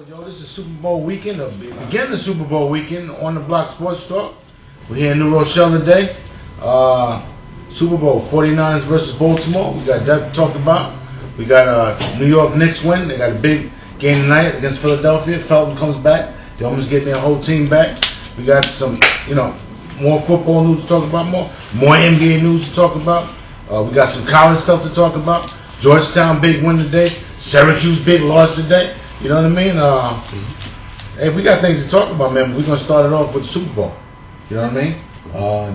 Yo, this is Super Bowl weekend, beginning of Super Bowl weekend on the Block Sports Talk. We're here in New Rochelle today. Super Bowl 49ers versus Baltimore. We got that to talk about. We got New York Knicks win. They got a big game tonight against Philadelphia. Felton comes back. They almost get their whole team back. We got some, more football news to talk about, more NBA news to talk about. We got some college stuff to talk about. Georgetown big win today. Syracuse big loss today. You know what I mean? Hey, we got things to talk about, man. We're gonna start it off with the Super Bowl. You know what I mean?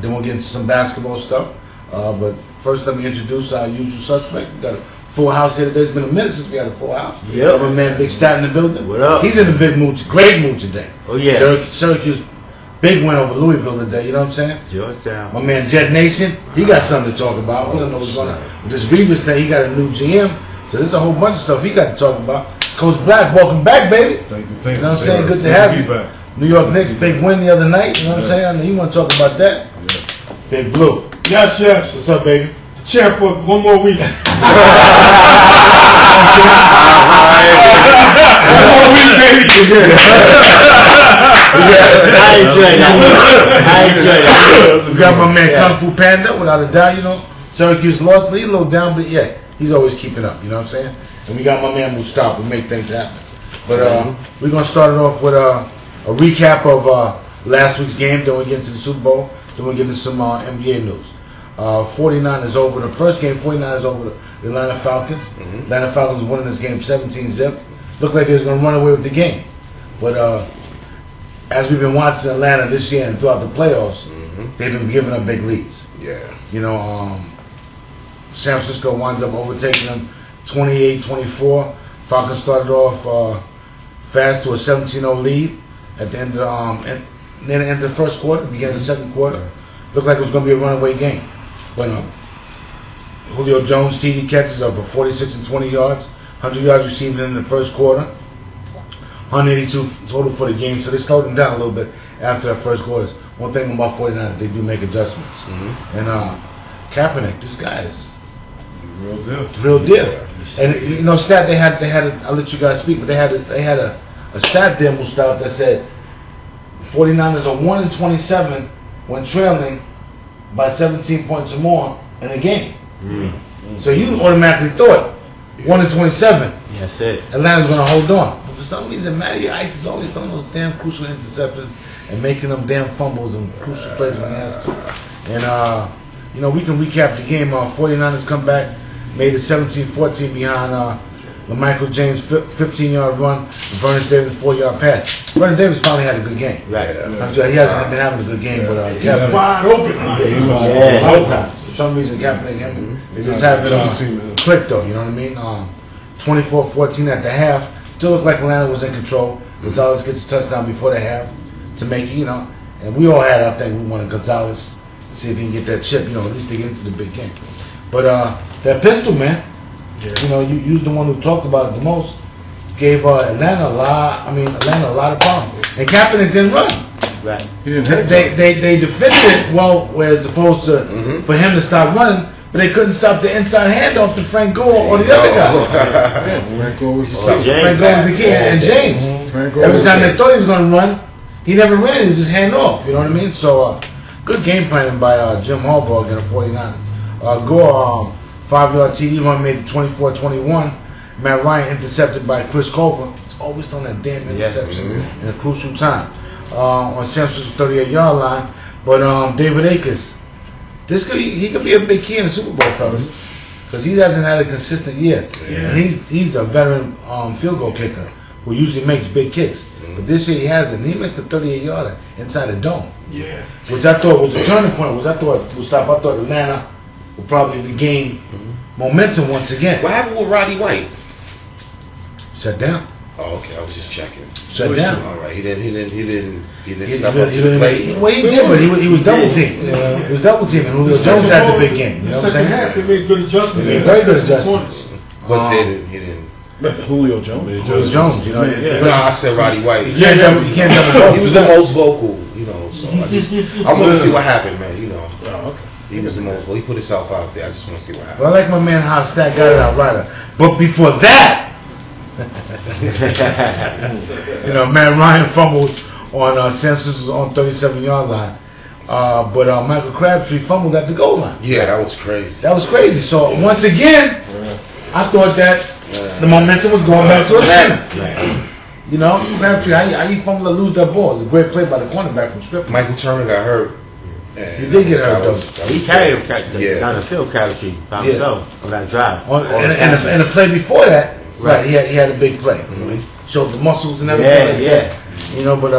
Then we'll get into some basketball stuff. But first, let me introduce our usual suspect. We got a full house here today. It's been a minute since we had a full house. Yep. My man, Big Stat in the building. What up? He's in a big mood, great mood today. Oh yeah. Syracuse big win over Louisville today. You know what I'm saying? Georgetown. My man Jet Nation, he got something to talk about. We don't know what's going on. This Reeves thing, he got a new GM. So there's a whole bunch of stuff he got to talk about. Coach Black, welcome back, baby. Thank you. You know what I'm saying? Good to have you. New York Knicks, big win the other night. You know what I'm saying? I know you want to talk about that. Big Blue. Yes, yes. What's up, baby? Chair for one more week. One more week, baby. I enjoy that. We got my man Kung Fu Panda, without a doubt. Syracuse lost, but he's a little down, but yeah, he's always keeping up. You know what I'm saying? And we got my man Mustafa. We make things happen. But we're gonna start it off with a recap of last week's game. Then we get into the Super Bowl. Then we'll get into some NBA news. 49ers over the first game. 49ers over the Atlanta Falcons. Atlanta Falcons winning this game 17-0. Looked like they was gonna run away with the game, but as we've been watching Atlanta this year and throughout the playoffs, they've been giving up big leads. Yeah. San Francisco winds up overtaking them 28-24. Falcons started off fast to a 17-0 lead at the end of near the end of the first quarter, beginning of the second quarter. Looked like it was going to be a runaway game. But Julio Jones TD catches up for 46 and 20 yards, 100 yards received in the first quarter, 182 total for the game. So they slowed them down a little bit after that first quarter. One thing about 49ers, they do make adjustments. And Kaepernick, this guy is real deal. And stat they had. I'll let you guys speak, but they had a stat there, Mustafa, that said 49ers are 1-27 when trailing by 17 points or more in a game. So you automatically thought 1-27. That's it. Atlanta's going to hold on. But for some reason, Matty Ice is always throwing those damn crucial interceptions and making them damn fumbles and crucial plays when he has to. And we can recap the game. 49ers come back, made it 17-14 behind Michael James 15-yard run, and Vernon Davis 4-yard pass. Vernon Davis finally had a good game. Right. He hasn't been having a good game, but he was wide open. A lot of times. For some reason, Kaepernick, they just haven't clicked though. You know what I mean? 24-14 at the half. Still looks like Atlanta was in control. Gonzalez gets a touchdown before the half to make it. And we all had our thing. We wanted Gonzalez to see if he can get that chip. At least to get into the big game. But that pistol, man. Yeah. You was the one who talked about it the most. Gave Atlanta a lot of problems. And Kaepernick didn't run. Right. They defended it well, where it's supposed to for him to stop running, but they couldn't stop the inside handoff to Frank Gore or the other guy. Frank Gore was the kid, and James. Every time they thought he was going to run, he never ran. He was just hand off. You know what I mean? So good game planning by Jim Harbaugh against 49. Gore. 5-yard TD run made it 24-21. Matt Ryan intercepted by Chris Colfer. He's always throwing that damn interception in a crucial time. on San Francisco's 38-yard line. But David Akers, he could be a big key in the Super Bowl, fellas, because he hasn't had a consistent year. Yeah. And he's a veteran field goal kicker who usually makes big kicks. But this year he hasn't. He missed a 38-yarder inside the dome. Yeah. Which I thought was a turning point. I thought Atlanta would probably regain momentum once again. What happened with Roddy White? Shut down. Oh, okay. I was just checking. Shut down. All right. He didn't He step up to the plate. Well, he did, but he was double teamed. He was double teaming. Julio Jones had the big game. You know what I'm saying? Second half, they made good adjustments. They made very good adjustments. But he didn't. Julio Jones. Julio Jones, you know. No, I said Roddy White. You can't double. He was the most vocal, you know. So I want to see what happened, man. You know. Oh, okay. He was the most. Well, he put himself out there. I just want to see what happened. Well, I like my man how Stat got it out right. But before that, you know, Matt Ryan fumbled on San Francisco's on 37-yard line. But Michael Crabtree fumbled at the goal line. Yeah, that was crazy. That was crazy. So once again, I thought that the momentum was going back to Atlanta. You know, Crabtree, how you fumble to lose that ball? It was a great play by the cornerback from Strip. Michael Turner got hurt. He did get hurt though. He carried him down the field, Crabtree, by himself on that drive. And the play before that, right? He had a big play. He showed the muscles and everything. Yeah. You know, but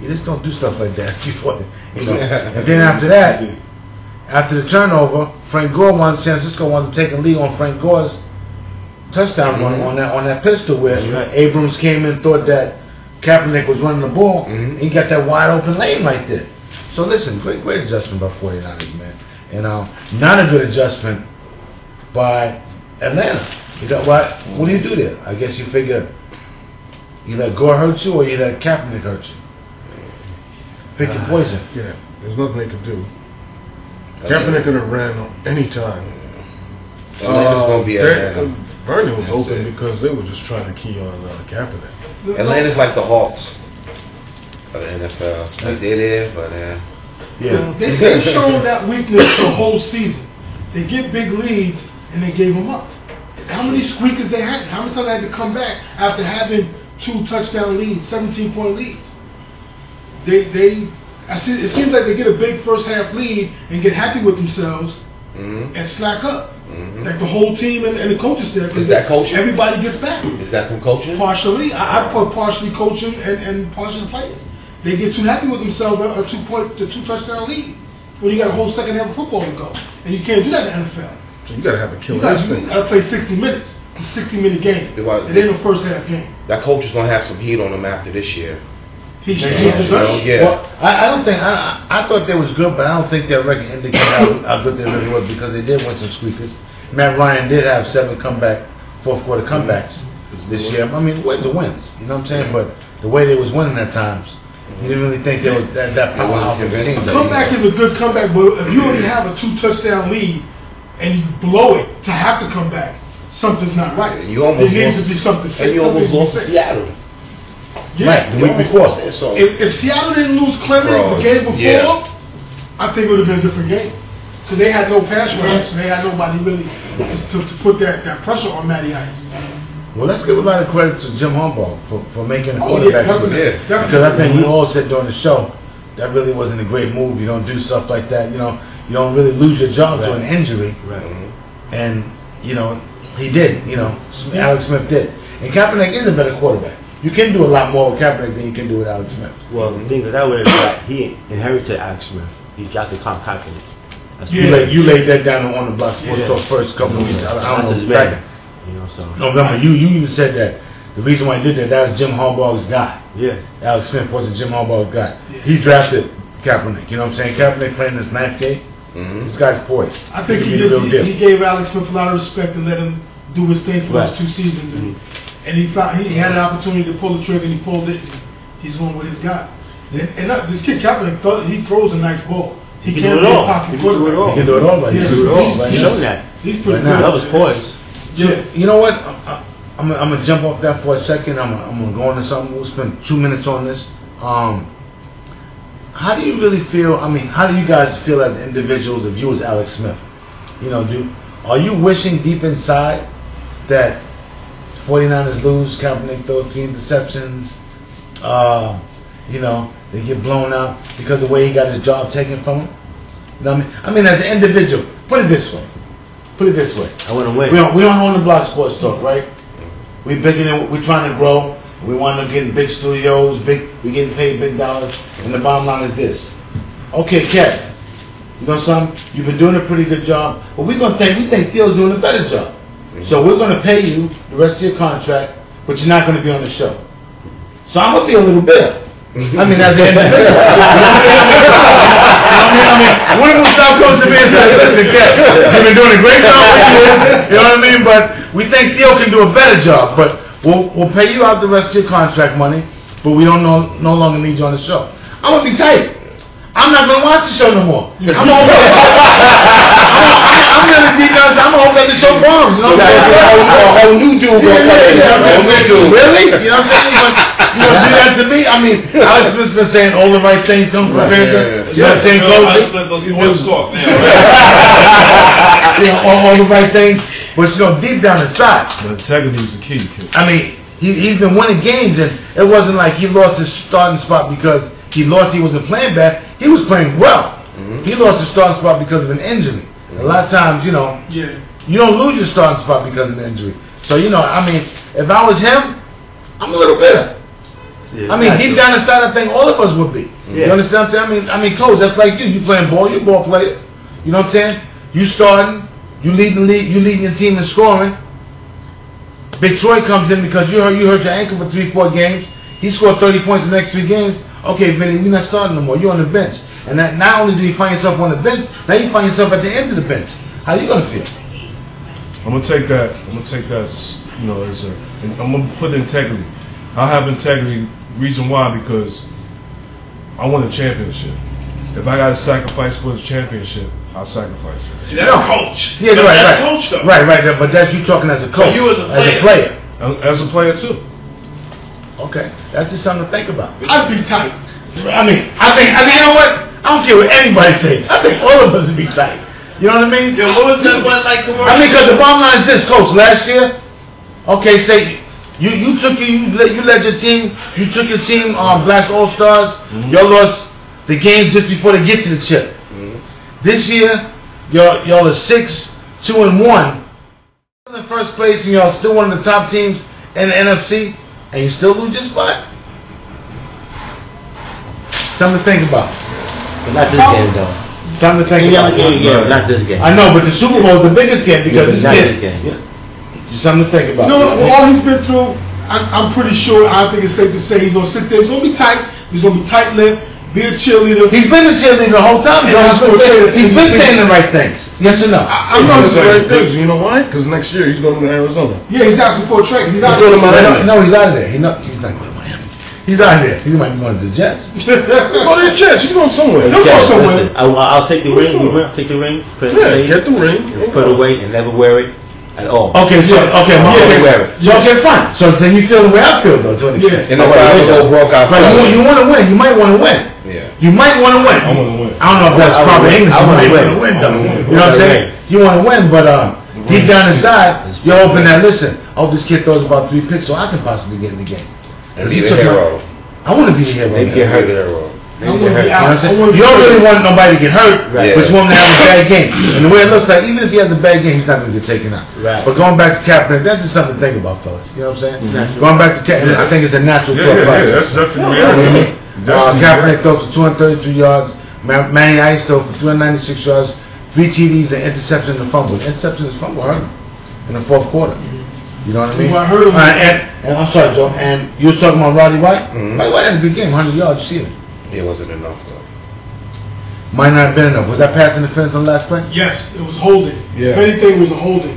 you just don't do stuff like that before. You know. And then after that, after the turnover, Frank Gore San Francisco wanted to take a lead on Frank Gore's touchdown run on that pistol where Abrams came in, thought that Kaepernick was running the ball, and he got that wide open lane right there. So listen, great adjustment by 49ers, man, and not a good adjustment by Atlanta. You know what? What do you do there? I guess you figure you let Gore hurt you or you let Kaepernick hurt you. Pick your poison. Yeah, there's nothing they could do. Kaepernick could have ran any time. Atlanta's gonna be Atlanta. Vernon was open because they were just trying to key on Kaepernick. Atlanta's like the Hawks of the NFL. Like they're there, but They've shown that weakness the whole season. They get big leads and they gave them up. How many squeakers they had? How many times they had to come back after having 2 touchdown leads, 17-point leads? It seems like they get a big first half lead and get happy with themselves and slack up. Like the whole team and the coaching staff. Is that coaching? Everybody gets back. Is that from coaching? Partially. I put partially coaching and partially players. They get too happy with themselves a 2 touchdown lead when you got a whole second half of football to go. And you can't do that in the NFL. So you got to have a killer instinct. You got to play 60 minutes. It's a 60-minute game. It ain't no first half game. That coach is going to have some heat on him after this year. Well, I don't think I thought they was good, but I don't think their record indicates how good they really was because they did win some squeakers. Matt Ryan did have 7 fourth quarter comebacks this year. I mean, wins are wins, you know what I'm saying? But the way they was winning at times, you didn't really think there was that powerhouse of a team. A comeback is a good comeback, but if you already have a 2 touchdown lead and you blow it to have to come back, something's not right. You almost there needs to be something fixed. And you almost lost to Seattle. Yeah, right, the week before. So if Seattle didn't lose Clemens the game before, I think it would have been a different game. Because they had no pass rush, so they had nobody really to put that pressure on Matty Ice. Well, let's give a lot of credit to Jim Harbaugh for making the quarterback switch. Because I think we all said during the show that really wasn't a great move. You don't do stuff like that. You know, you don't really lose your job to an injury. Right. And you know, he did. You know, Alex Smith did. And Kaepernick is a better quarterback. You can do a lot more with Kaepernick than you can do with Alex Smith. Well, the thing is that way is that he inherited Alex Smith. He got the Kaepernick. You laid that down on the Block Sports Talk first couple of weeks. I don't know. Back, you know, so November, you even said that the reason why he did that was Jim Harbaugh's guy. Yeah. Alex Smith wasn't Jim Harbaugh's guy. He drafted Kaepernick. You know what I'm saying? Kaepernick playing this 9th game. This guy's poised. I think he gave Alex Smith a lot of respect and let him do his thing for those 2 seasons. And he had an opportunity to pull the trigger and he pulled it. He's going with his guy. And this kid Kaepernick, he throws a nice ball. He can do it all. He can do it all. He can do it all. He can do it all. He's shown that. He's pretty good. That was poised. Yeah. You know what? I'm gonna jump off that for a second. I'm gonna go into something. We'll spend 2 minutes on this. How do you really feel? I mean, how do you guys feel as individuals if you was Alex Smith? You know, are you wishing deep inside that 49ers lose, Kaepernick throws 3 interceptions, you know, they get blown out because of the way he got his job taken from him. You know what I mean? I mean, as an individual, put it this way. I want to win. We don't own the Block Sports Talk, right? We're trying to grow. We want to get in big studios, we getting paid big dollars, and the bottom line is this. Okay, Kev, you know something? You've been doing a pretty good job, but we think Theo's doing a better job. So we're going to pay you the rest of your contract, but you're not going to be on the show. So I'm going to be a little bitter. I mean, as an individual. I mean, one of them stop comes to me and says, listen, Kev, you've been doing a great job for years, you know what I mean? But we think Theo can do a better job, but we'll pay you out the rest of your contract money, but we don't no longer need you on the show. I'm going to be tight. I'm not going to watch the show no more. I'm going to deep down. I'm going to hope that the show bombs. You know what I'm saying? A new dude going to play. Really? You know what I'm saying? You know, do that to me? I mean, Alex Smith's been saying all the right things. Don't prepare them. You know what I'm saying? All the right things. But, you know, deep down inside. But integrity is the key. I mean, he's been winning games, and it wasn't like he lost his starting spot because he wasn't playing bad. He was playing well. He lost his starting spot because of an injury. A lot of times, you know, you don't lose your starting spot because of an injury. So, you know, I mean, if I was him, I'm a little bitter. I mean, deep down inside, I think all of us would be. You understand what I'm saying? I mean, coach, that's like you. You playing ball, you're a ball player. You know what I'm saying? You starting, you leading your team in scoring. Big Troy comes in because you hurt your ankle for 3-4 games. He scored 30 points in the next 3 games. Okay, Vinny, you're not starting no more. You're on the bench. And that, not only do you find yourself on the bench, now you find yourself at the end of the bench. How are you going to feel? I'm going to take that, you know, I'm going to put integrity. I have integrity. Reason why, because I want a championship. If I got to sacrifice for the championship, I'll sacrifice it. See, that's coach. Yeah, right. Coach, though. Right. But that's you talking as a coach. But you as a player. As a player, too. Okay, that's just something to think about. I'd be tight. I think, you know what? I don't care what anybody says. I think all of us would be tight. You know what I mean? Yo, what was that one like commercial? I mean, because the bottom line is this, coach. Last year, okay, say you led your team. You took your team on Black All Stars. Y'all lost the game just before they get to the chip. This year, y'all are 6-2-1. In first place, and y'all still one of the top teams in the NFC, and you still lose your spot. Something to think about. But not this game, though. Something to think about. Yeah, not this game. I know, but the Super Bowl is the biggest game because it's this game. Just something to think about. You know, all he's been through, I'm pretty sure, I think it's safe to say he's going to sit there. He's going to be tight. He's going to be tight-lipped, be a cheerleader. He's been a cheerleader the whole time. He's been saying the right things. Yes or no? I'm not saying the right things. You know why? Because next year he's going to Arizona. Yeah, he's asking for a trade. He's out going to Miami. No, he's out of there. He's not going to Miami. He's out of there. He might be going to the Jets. Go to the Jets. He's going somewhere. He'll go somewhere. I'll take the ring. I'll take the ring. Get the ring. Put it away and never wear it at all. Okay, wear it. Okay, fine. So then you feel the way I feel, though, to an extent. And the Bible broke out. You want to win. You might want to win. Yeah. You might want to win. I want to win. I don't know if that's proper English. I want to win, though. You know what I'm saying? You want to win, but deep down inside, you're hoping that, listen, I hope this kid throws about 3 picks so I can possibly get in the game. And be the hero. I want to be the hero. Maybe get hurt. You don't really want nobody to get hurt, but you want him to have a bad game. And the way it looks like, even if he has a bad game, he's not going to get taken out. Right. But going back to Kaepernick, that's just something to think about, fellas. You know what I'm saying? Going back to Kaepernick, I think it's a natural thought process. That's definitely reality. Kaepernick throws for 233 yards. Manny Ice throws for 396 yards. 3 TDs, an interception, and a fumble. Interception and fumble hurt him in the 4th quarter. You know what I mean? I heard him. And I'm sorry, Joe. And you were talking about Roddy White. Roddy White had a good game, 100 yards. You see it? It wasn't enough though. Might not have been enough. Was that pass interference on the last play? Yes, it was holding. Yeah. If anything, it was a holding.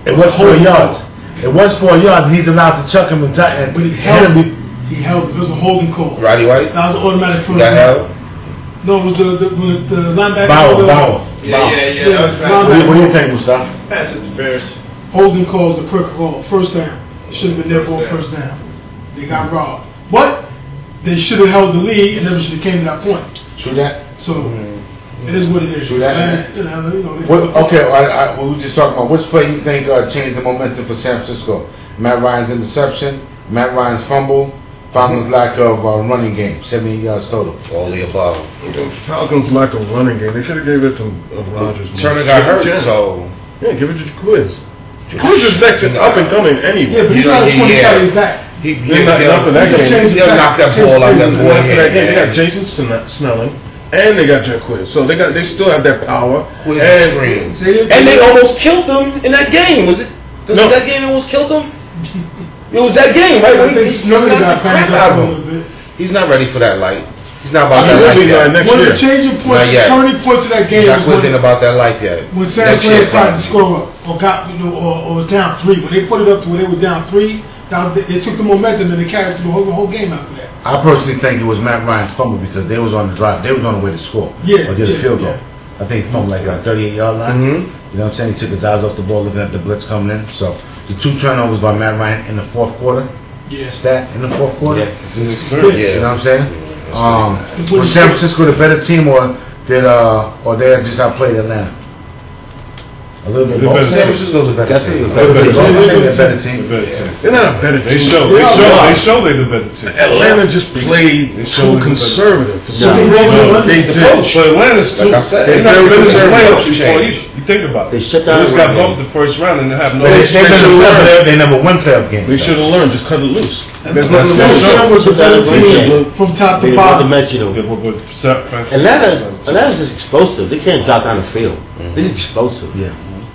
It was 4 yards. It was 4 yards, and he's allowed to chuck him and but he held it. He held it. It was a holding call. Roddy White? That was an automatic first. Got held? No, it was the linebacker. Bauer. Yeah. What do you think, Mustafa? Pass interference. Holding call, the correct call. First down. It should have been their ball first down. They got robbed. But they should have held the lead and never should have came to that point. True that. So it is what it is. True that. You know, Okay, we were just talking about which play you think changed the momentum for San Francisco. Matt Ryan's interception, Matt Ryan's fumble, Falcons' lack of running game, 78 yards total. All the above. Falcons' lack of running game. They should have gave it to Rodgers. Turner got hurt, so yeah, give it to Quiz. Quiz is next and up and coming anyway. Yeah, but he's not a 20 back. They're not enough in that game. They'll knock that ball out that boy. They got Jason Snelling. And they got Jack Quiz, so they still have that power. And they almost killed them in that game. Was it? No. That game almost killed them. It was that game, right? He's not ready for that light. He's not about that life yet. One of the changing points, the turning points of that game wasn't about that life yet. When San Fran tried to score up, or was down 3. When they put it up to where they were down 3, they took the momentum and they carried through the whole game after that. I personally think it was Matt Ryan's fumble because they was on the drive. They was on the way to score. Or get a field goal. I think he fumbled like a 38-yard line. You know what I'm saying? He took his eyes off the ball looking at the blitz coming in. So the 2 turnovers by Matt Ryan in the fourth quarter. Stat in the fourth quarter. You know what I'm saying? Was San Francisco the better team, or they just outplayed Atlanta? A little bit more. San Francisco's a better team. They're a better team. They're not a better team. They show they're the better team. Atlanta just played too conservative. They did. But Atlanta's too. Like I said, they've never been in the playoffs before. Change. You think about it. They shut down. They just got bumped the first round and they have no. They never won playoff games. They should have learned. Just cut it loose. There's nothing to show. Was the better team from top to bottom. Atlanta's just explosive. They can't drop down the field. They're just explosive.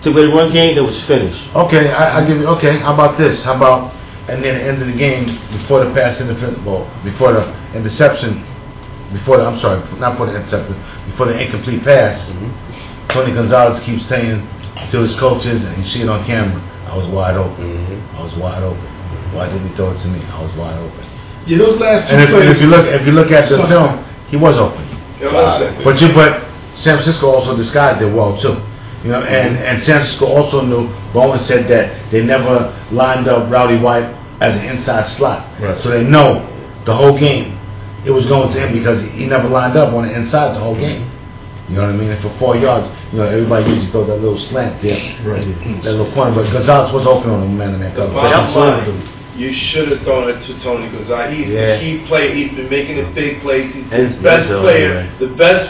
Took away one game that was finished. Okay, I give you. Okay, how about this? How about at the end of the game, before the pass interference, before the interception, before the incomplete pass, Tony Gonzalez keeps saying to his coaches, and you see it on camera, I was wide open. I was wide open. Why didn't he throw it to me? I was wide open. Yeah, those last 2 and if you look at the film, he was open. But San Francisco also disguised it well too. You know, and San Francisco also knew. Bowen said that they never lined up Rowdy White as an inside slot, so they know the whole game it was going to him because he never lined up on the inside the whole game. You know what I mean? And for 4 yards, you know, everybody usually throw that little slant there, that little corner. But Gonzalez was open on the man in that cover. You should have thrown it to Tony Gonzalez. He's the key player. He's been making the big plays. He's the best player, the best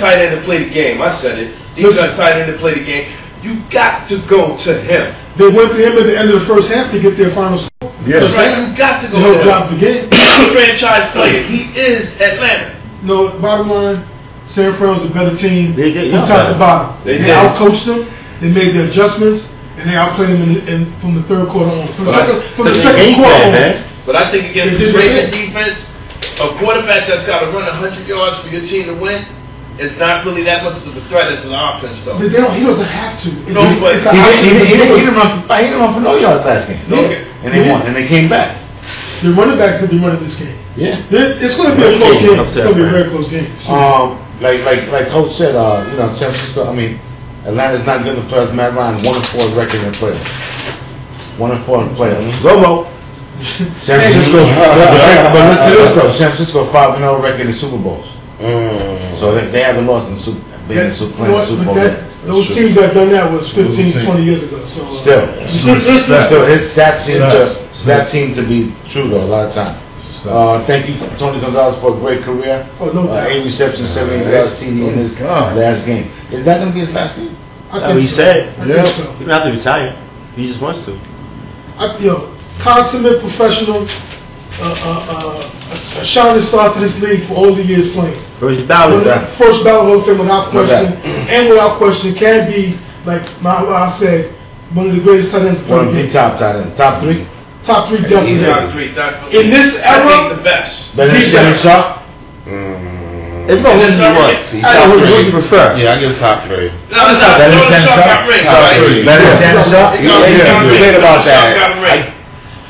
tight end to play the game. I said it. The best tight end to play the game. You got to go to him. They went to him at the end of the first half to get their final score. That's right. You got to go to him. Drop the game. He's a franchise player. He is Atlanta. No, bottom line, San Fran was a better team from top to bottom. They outcoached them. They made their adjustments. And they outplayed them from the third quarter on. From the second quarter on. But I think against the Ravens defense, a quarterback that's got to run 100 yards for your team to win, it's not really that much of a threat as an offense, though. He doesn't have to. No, but he didn't run for no yards last game. And they won, and they came back. The running backs could be running this game. It's going to be a close game. It's going to be a very close game. Like Coach said, you know, San Francisco. Atlanta's not good in the playoffs. Matt Ryan 1-4 record in the playoffs. 1-4 in the playoffs. Romo. San Francisco. But San Francisco 5-0 record in Super Bowls. So they haven't lost in Super Bowl. Those teams that done that was 15, 20 years ago. So that seemed to be true though a lot of times. Thank you, Tony Gonzalez, for a great career. 8 receptions, 70 yards, TD in his last game. Is that going to be his last game? He said. I think so. He don't have to retire. He just wants to. Consummate professional, a shining star to this league for all the years playing. First ballot Hall of Fame without question, and without question can be, like I said, one of the greatest tight ends. One of the top tight ends. Top 3? Top 3 definitely. Top 3, definitely. In this era, I think the best. Better than Shaw? It's not what you want. What do you prefer? Yeah, I give it top 3. Better than Shaw? Better than Shaw? Yeah, about that.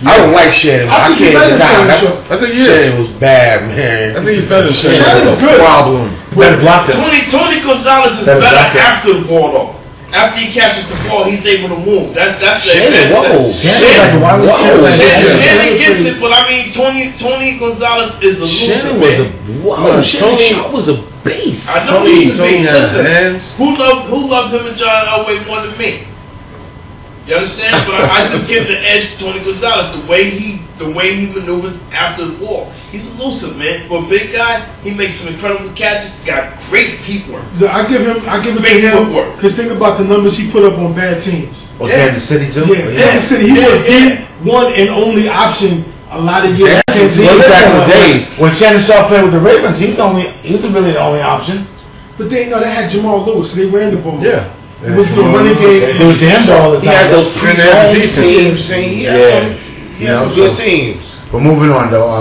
I don't like Shannon. I can't deny. I think Shannon was bad, man. I think he's better than Shannon. Shannon's good. Problem. Better block him. Tony Gonzalez is better after the ball, though. After he catches the ball, he's able to move. That's Shannon. Shannon gets it, but I mean, Tony Gonzalez is a loser. Shannon was a beast. I know he's a beast. Listen, who loved him and John Elway more than me? You understand? But I just give the edge to Tony Gonzalez. The the way he maneuvers after the ball. He's elusive, man. For a big guy, he makes some incredible catches. Got great feet work. I give it to him. Because think about the numbers he put up on bad teams. Oh, Kansas City too? Yeah, Kansas City. He was the one and only option a lot of years. Back in the days. When Shannon Sharp played with the Ravens, he was really the only option. But they had Jamal Lewis, so they ran the ball. Yeah. It was the running game. It was the end all the time. He had those teams. He had some good teams. But moving on though,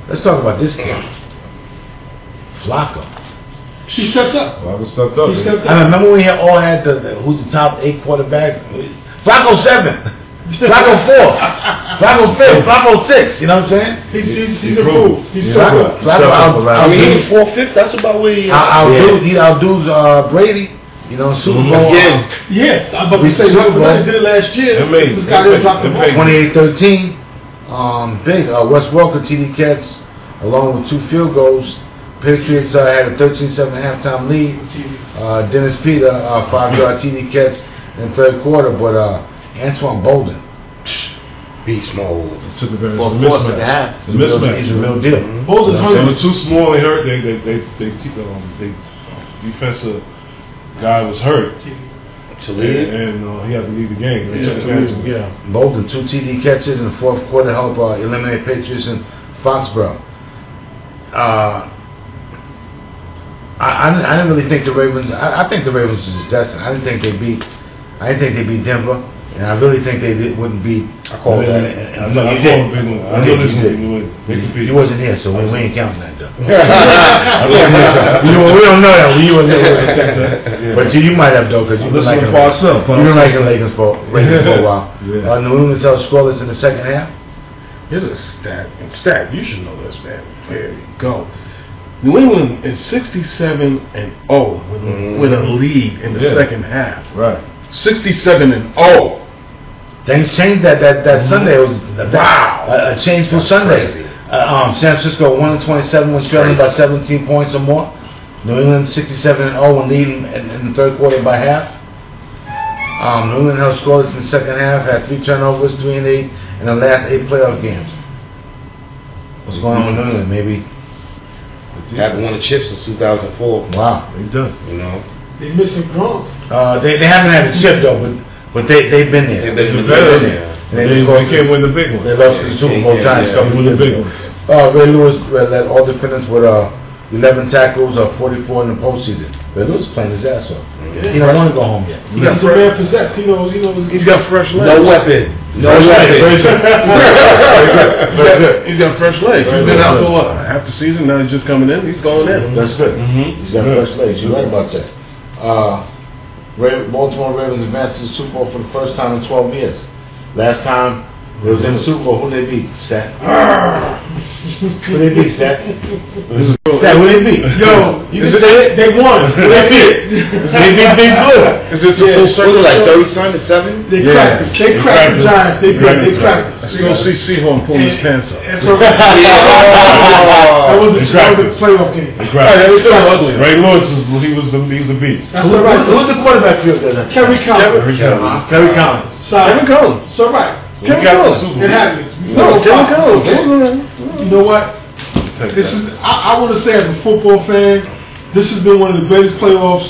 let's talk about this game. Flacco. He stepped up. Flacco stepped up. I remember when we all had who's the top 8 quarterbacks? Flacco 7. Flacco 4. Flacco 5. Flacco 6. You know what I'm saying? He's improved. He's still good. I mean, 4th, 5th. That's about where he outdoes Brady. You know, Super Bowl. Yeah, I was about to say, Super Bowl. He did it last year. This guy didn't drop the ball. 28-13. Big. Wes Welker, TD catch, along with 2 field goals. Patriots had a 13-7 halftime lead. Dennis Peter, 5-yard TD catch in the 3rd quarter. But Antoine Bolden, beast mode. Took advantage of the mismatch. He's a real deal. Bolden's they were too small. They hurt. They defensive guy was hurt to lead, and he had to lead the game. They took advantage of him. Bolden 2 TD catches in the 4th quarter help eliminate Patriots in Foxborough. I didn't really think the Ravens. I think the Ravens was just destined. I didn't think they beat Denver, and I really think they wouldn't beat. I called it. You wasn't here, so we ain't counting that though. We don't know that. You wasn't here. But you might have though, because you've been liking Lakers for a while. New England held scoreless in the 2nd half. Here's a stat. You should know this, man. Here you go. New England is 67-0 with a lead in the 2nd half. Right. 67-0. Things changed that Sunday. It was a change for Sunday. San Francisco 1-27 was trailing by 17 points or more. New England 67-0 and leading in the 3rd quarter by half. New England held scoreless in the 2nd half, had 3 turnovers, 3 and 8 in the last 8 playoff games. What's going on with New England? Maybe haven't won a chip since 2004. Wow, they done. You know, they missing Gronk. They haven't had a chip though, but they've been there. They've been there. And they can't win the big one. They lost to the Super Bowl times. Win the big one. Ray Lewis led all defenders with 11 tackles, 44 in the postseason. Ray Lewis playing his ass off. He don't want to go home yet. He's a man possessed. He knows. He's got fresh legs. No weapon. He's got fresh legs. He's been out for what? Half the season. Now he's just coming in. He's going in. That's good. He's got fresh legs. You're right about that. Baltimore Ravens advanced to the Super Bowl for the first time in 12 years. Last time it was in the Super Bowl. Who they beat? Stat. Who they beat? Stat. Stat. Who they beat? Yo, you can say it. They won. Who they beat? They beat Big Blue. Is it the full circle? Was it like 37-7? They cracked us. They cracked the Giants. They cracked us. You're gonna see Seahorn pull his pants up. That was the playoff game. Ray Lewis he's a beast. That's all right. Who's the quarterback field there? Kerry Collins. Kevin Collins. Kevin Collins. So right. Kevin Collins. It happens. No, Kevin Collins. You know what? This is. I want to say, as a football fan, this has been one of the greatest playoff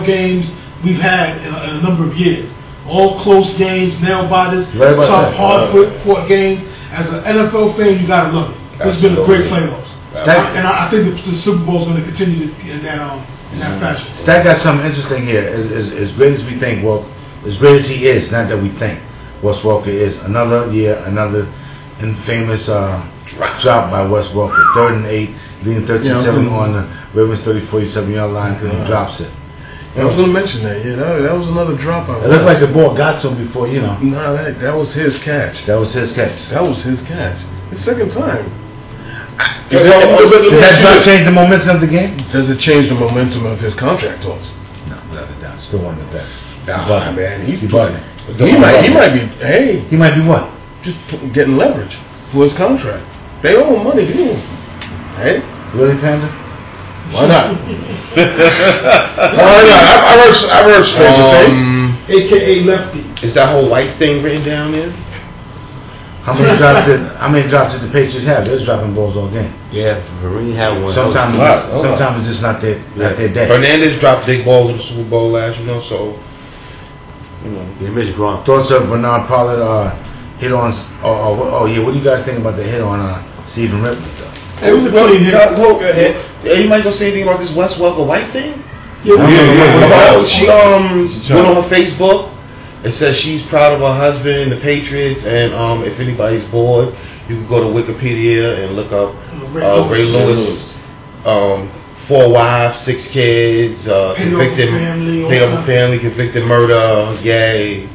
games we've had in a number of years. All close games, nail biters, tough, hard-fought games. As an NFL fan, you gotta love it. It's been a great playoffs, and I think the Super Bowl is going to continue in that fashion. Stat got something interesting here. As great as we think, well, as great as he is, not that we think, Wes Welker is. Another year, another infamous drop by Wes Welker. 3rd and 8, leading 13-7 on the Ravens 30-47-yard line, and he drops it. I was going to mention that. Yeah, that was another drop. It looked like the ball got to him before, you know. No, that was his catch. That was his catch. That was his catch. His 2nd time. Does that not change the momentum of the game? Does it change the momentum of his contract talks? No, without a doubt. Still one of the best. Nah, man, he's bugging. He might be. Hey, he might be what? Just getting leverage for his contract. They owe him money, do Hey, really, Panda? Why not? Why not? I've heard Spencer AKA Lefty. Is that whole white thing written down there? How many drops did the Patriots have? They was dropping balls all game. Yeah, Marine had one. Sometimes it's just not their day. Hernandez dropped big balls in the Super Bowl last, so You missed Gronk. Thoughts of Bernard Pollard hit on? What do you guys think about the hit on Stephen Ripley? It was a funny hit. Anybody gonna say anything about this Wes Welker White thing? Yeah. She went on her Facebook. It says she's proud of her husband, the Patriots, and if anybody's bored, you can go to Wikipedia and look up Ray Lewis, 4 wives, 6 kids, convicted, paid off a family, convicted murder, yay,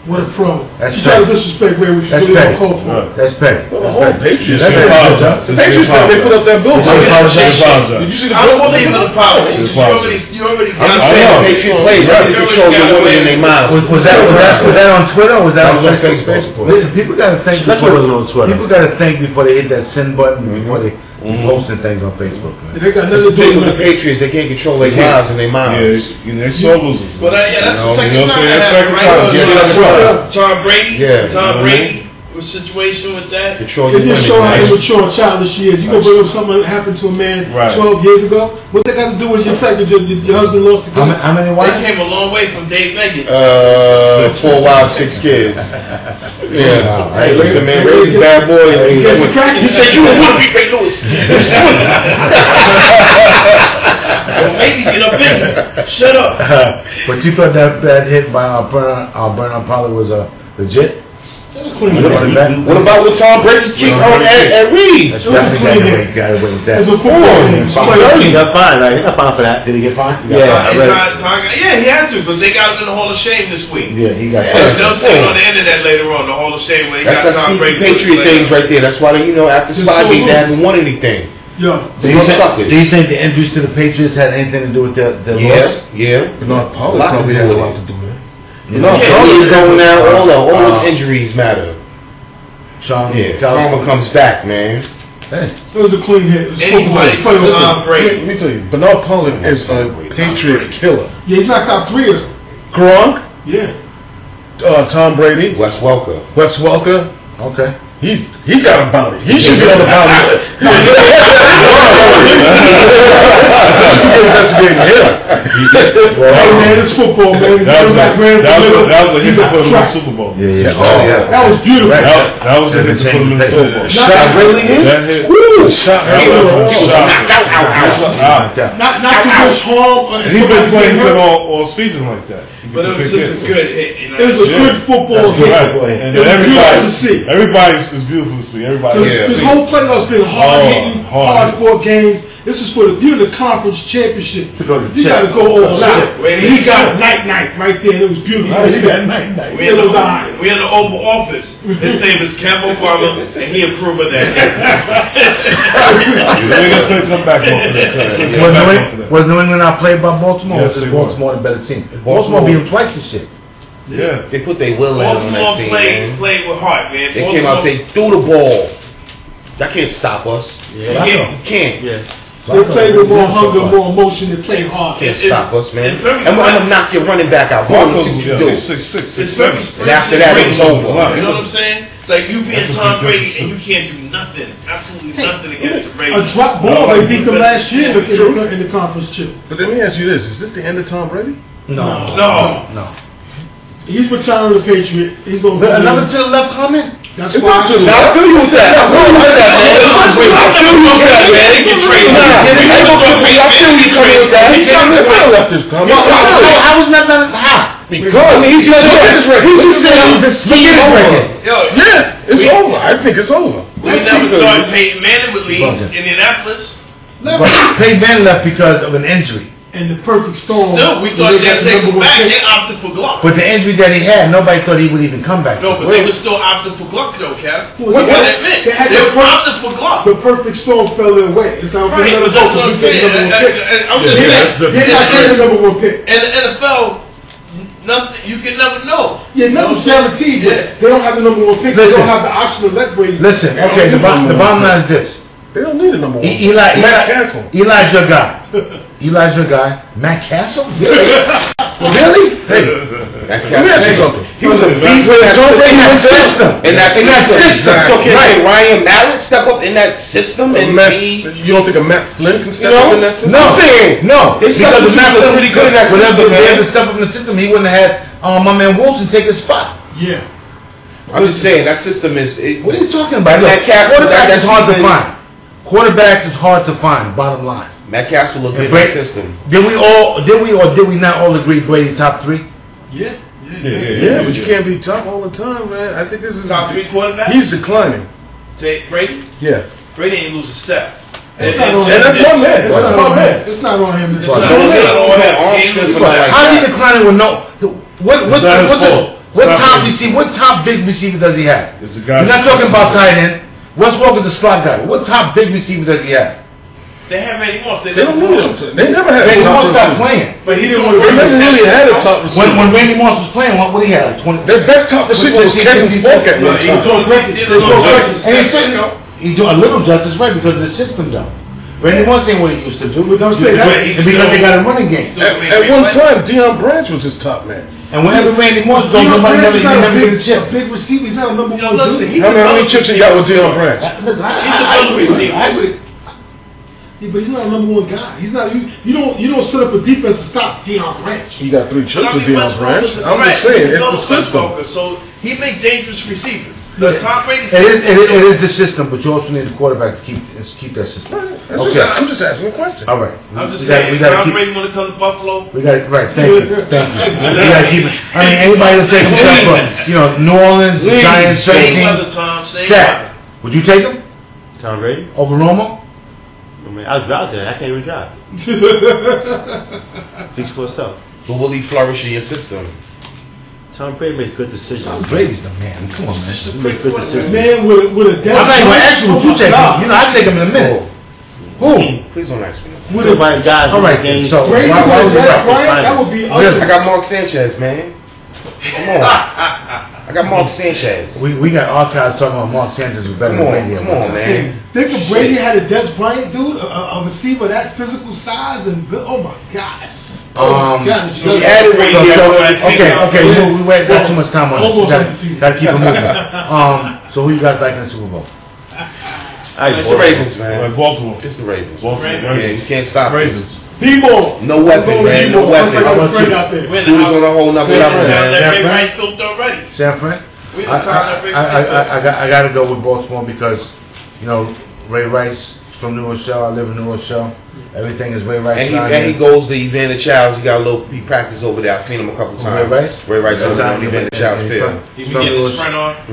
What a pro. That's She tried to disrespect Ray, which she really don't call for. That's petty. Well, the whole Patriots. The Patriots, they put up that bill. Did you see the I don't believe in apology. You already got I'm saying Patriot players have to control the women in their minds. Was that on Twitter or was that on Facebook? Listen, people gotta think People gotta think before they hit that send button, before they posting things on Facebook, man. They got That's nothing the to thing do with with the Patriots. They can't control their lives and their minds. They're sore losers. But that's the second time. Tom Brady. Yeah. Tom Brady. Situation with that. Control It your just women. show how immature and childish she is. You go bring up something that happened to a man 12 years ago. What they got to do with your fact that your husband lost the game? How many They wives? came a long way from Dave Megan. 4 wives, 6 kids. Yeah. Hey, listen, man. Ray's a bad boy. He said you would want to be Ray Lewis. Well, maybe get up in there. Shut up. But you thought that hit by Bernard Pollard was legit? What about what Tom Brady kicked on at Reed? That's definitely got away with that. It's a football game. He got fined, right? He got fined for that. Did he get fined? Yeah. Yeah, he had to, but they got him in the Hall of Shame this week. Yeah, he got They'll see it on the internet later on, the Hall of Shame, where they got Tom Brady. Patriot things right there. That's why, after Spygate, they haven't won anything. Yeah. Do you think the injuries to the Patriots had anything to do with their loss? Yeah. Bernard Pollard probably had a lot to do with it. He's going now. All those injuries matter. Karma comes back, man. Hey. It was a clean hit. Anybody from Tom Brady. Let me tell you, Bernard Pollard is a Patriot killer. Yeah, he's knocked out 3 of them. Gronk, Yeah. Tom Brady, Wes Welker. Okay. He got about it. He should be on the bounty. Hey man, it's football, man. That was a hit to put him in the Super Bowl. Yeah. That was beautiful. That was a hit to put him in the Super Bowl. Shot really hit? That hit. Not too much harm. He's been playing good all season like that. But it was just as good. It was a good football hit. And It was beautiful to see. everybody's beautiful to see. This whole playoff's been hard-hitting, hard-fought games. This is for you're in the conference championship. You got to go all out. He got night right there. It was beautiful. He got night. We in the Oval Office. His name is Ken Obama, and he approved of that. Was New England outplayed by Baltimore? Yes, Or was Baltimore the better team? Baltimore beat them twice this year. Yeah. They put their will in on that team, man. Played with heart, man. They came out, they threw the ball. That can't stop us. You can't. They played with more hunger, more emotion. They played hard. Can't stop us, man. And I'm gonna knock your running back out. Broncos, See what you do. It's very And after that, it was over. You know what I'm saying? Like you being Tom Brady and you can't do nothing, absolutely nothing against the Brady. A drop ball, they beat them last year in the conference too. But let me ask you this: is this the end of Tom Brady? No. He's retiring the Patriot. He's going to Another to the left comment? That's why. I feel you with that. I feel you with that, man. I feel you with that, man. I feel you coming with that. He left his comment. How was that how? Because he just said yeah, it's over. I think it's over. We never thought Peyton Manning would leave Indianapolis. Peyton Manning left because of an injury. And the perfect storm. No, we thought they'd take him back. They opted for Gluck. But the injury that he had, nobody thought he would even come back. No, but they were still opting for Gluck, though, Kev. What that meant? They were opting for Gluck. The perfect storm fell their way. It's not Right, but that's what I'm saying. I'm just saying. They're not getting the number 1 pick. And the NFL, nothing, you can never know. Yeah, nothing's guaranteed. But they don't have the number 1 pick. They don't have the option to let Brady. Listen, okay, the bottom line is this. They don't need a number 1. Eli's your guy. Eli's your guy. Matt Castle? Really? Hey, he was a beast in that system. In that system. So can Ryan Mallett step up in that system and you don't think a Matt Flynn can step up in that system? No. Because Matt Flynn pretty good in that system. If they had to step up in the system, he wouldn't have had my man Wilson take his spot. Yeah. I'm just saying that system is. What are you talking about? Quarterback is hard to find. Quarterback is hard to find. Bottom line. Matt Castle looked good in that system. Did we not all agree Brady top 3? Yeah, but you can't be top all the time, man. I think this is top 3 quarterback. He's declining. Brady? Yeah. Brady ain't lose a step. That's one man. It's not on him. How's he declining with no? What top big receiver does he have? We're not talking about tight end. Wes Walker's a slot guy. What top big receiver does he have? They have Randy Moss. They don't need him. They never had Randy Moss stopped playing. But he didn't want to. They never really had a top receiver. When Randy Moss was playing, what did he have? 20. Their best top receiver was Kevin Falk at one time. He do a little justice, right? Because of the system, though. Randy Moss ain't what he used to do. Don't say that. And because they got a running game. At one time, Deion Branch was his top man. And whenever Randy Moss goes, nobody never get a chip. Big receiver. He's not a number one. How many chips he got with Deion Branch? Yeah, but he's not a number one guy. He's not. You don't set up a defense to stop Deion Branch. He got 3 chips with Deion Branch. I'm just saying, it's the system. So he makes dangerous receivers. Tom Brady. It is the system, but you also need a quarterback to keep that system. Okay. I'm just asking a question. All right. I'm just saying. Tom Brady want to come to Buffalo. We got right. Thank you. We got to keep it. I mean, anybody will take himself. New Orleans, Giants, 17. Stat. Would you take him? Tom Brady over Romo? I mean, I'll drive there. I can't even drive. Speaks for itself. But will he flourish in your system? Tom Brady makes good decisions. Tom Brady's the man. Come on, man. He makes good decisions. Man with a death. I'm not going to ask you what you take him. You know, I take him in a minute. Who? Please don't ask me. With a guy. All right. So Brady with a death, that would be ugly. I got Mark Sanchez, man. Come on. I got Mark Sanchez. We got archives talking about Mark Sanchez was better than Brady. Come on, man. Think if Brady had a Des Bryant, dude, a receiver that physical size and oh my God. We wait got too much time on this. Got to keep it moving. So who you guys like in the Super Bowl? It's the Ravens, man. Baltimore. It's the Ravens. Baltimore. Yeah, you can't stop Ravens. People. No weapon, man. No weapon. Who's on a whole nother level, man? San Fran? I got to go with Baltimore because, Ray Rice from New Rochelle. I live in New Rochelle. Everything is Ray Rice. And he goes to Evander Childs. He practiced over there. I've seen him a couple times. Ray Rice over there on Evander Childs field.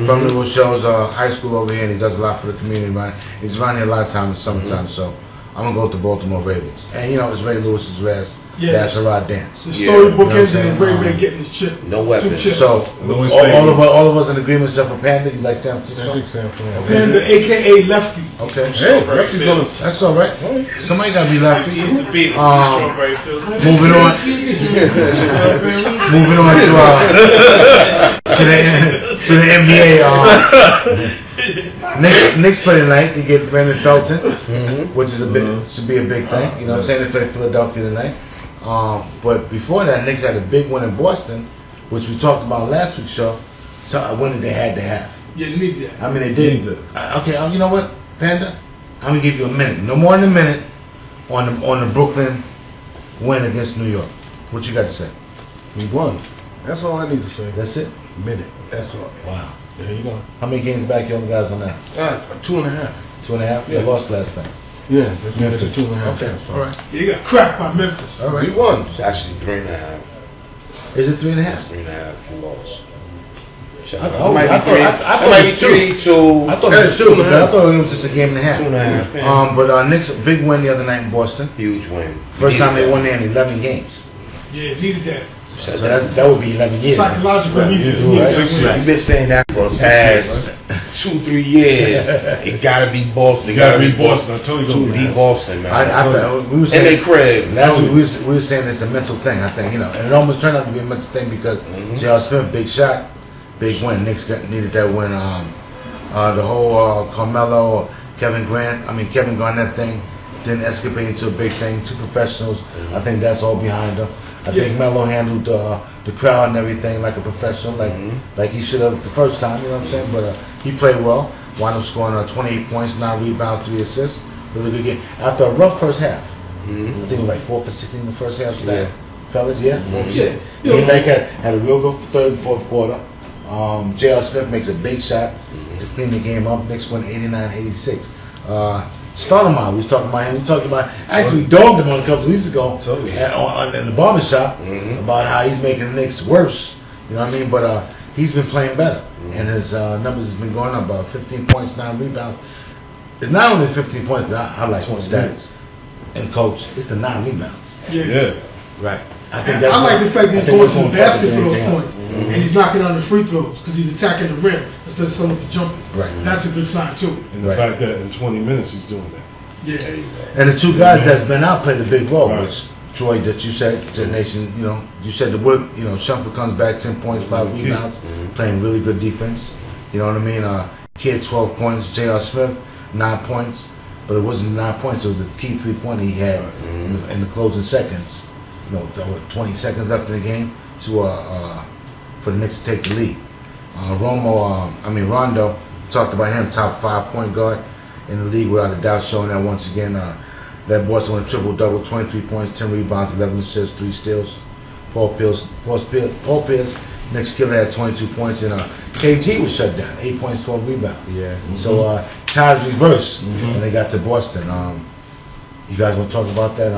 From New Rochelle's high school over here, and he does a lot for the community. He's around here a lot of times in the summertime, so I'm going to go with the Baltimore Ravens. And, it's Ray Lewis's That's a rod dance. The storybook ends in Ray getting his chip. No weapon. So all of us in agreement except for Panda. You like San Francisco? I think San Francisco. Panda, aka Lefty. Okay. Hey, Lefty's gonna. That's all right. Somebody gotta be Lefty. Moving on. Moving on to the NBA. Knicks play tonight. You get Brandon Felton, which is should be a big thing. You know what I'm saying? They play Philadelphia tonight. But before that, Knicks had a big win in Boston, which we talked about last week's show. So a win that they had to have. Yeah, they need that. I mean, they did. Okay, you know what, Panda? I'm gonna give you a minute, no more than a minute, on the Brooklyn win against New York. What you got to say? We won. That's all I need to say. That's it. Minute. That's all. Wow. There you go. How many games back you on the guys on that? 2.5. 2.5. Yeah. They lost last time. Yeah, that's Memphis. 2.5. Okay, all right. You got cracked by Memphis. All right. We won. It's actually 3.5. Is it 3.5? 3.5. We lost. I thought it was 3-2. I thought it was 2. I thought it was just a game and a half. 2.5. But Knicks big win the other night in Boston. Huge win. First time they won there in 11 games. Yeah, needed that. So that would be 11 years. Psychological needed. You've been saying that for the past 2-3 years. It gotta be Boston. It gotta be Boston. I told you be Boston, man. We were saying, and they crib. We were saying it's a mental thing. I think and it almost turned out to be a mental thing because J.R. Smith, big shot, big win. Knicks needed that win. The whole Carmelo, Kevin Garnett thing. then escapade into a big thing. 2 professionals. I think that's all behind him. I think Melo handled the crowd and everything like a professional, like he should have the first time. You know what I'm saying? But he played well. Wound up scoring 28 points, 9 rebounds, 3 assists. Really good game. After a rough first half. I think it was like 4 for 16 in the first half. Fellas, Came back had a real good third and fourth quarter. J.R. Smith makes a big shot to clean the game up. Knicks win 89-86. Stoudemire, we was talking about him. We talked about actually dogged him on a couple of weeks ago in the barbershop about how he's making the Knicks worse. You know what I mean? But he's been playing better, and his numbers has been going up. 15 points, 9 rebounds. It's not only 15 points that I like stats and coach. It's the 9 rebounds. Right. I like the fact that he's going to the basket for those points, and he's knocking on the free throws because he's attacking the rim instead of some of the jumpers. Right. That's a good sign too. And the fact that in 20 minutes he's doing that. And the 2 guys that's been out played a big role, which Troy, that you said, the nation, you said the work. Shumpert comes back 10 points, 5 rebounds, playing really good defense. You know what I mean? Kid 12 points, J.R. Smith 9 points, but it wasn't 9 points. It was the key 3-pointer he had in the closing seconds. 20 seconds left in the game for the Knicks to take the lead. Rondo, talked about him, top 5 point guard in the league without a doubt, showing that once again. Led Boston with a triple-double, 23 points, 10 rebounds, 11 assists, 3 steals. Paul Pierce, Knicks killer, had 22 points, and KG was shut down, 8 points, 12 rebounds. So ties reversed, and they got to Boston. You guys want to talk about that?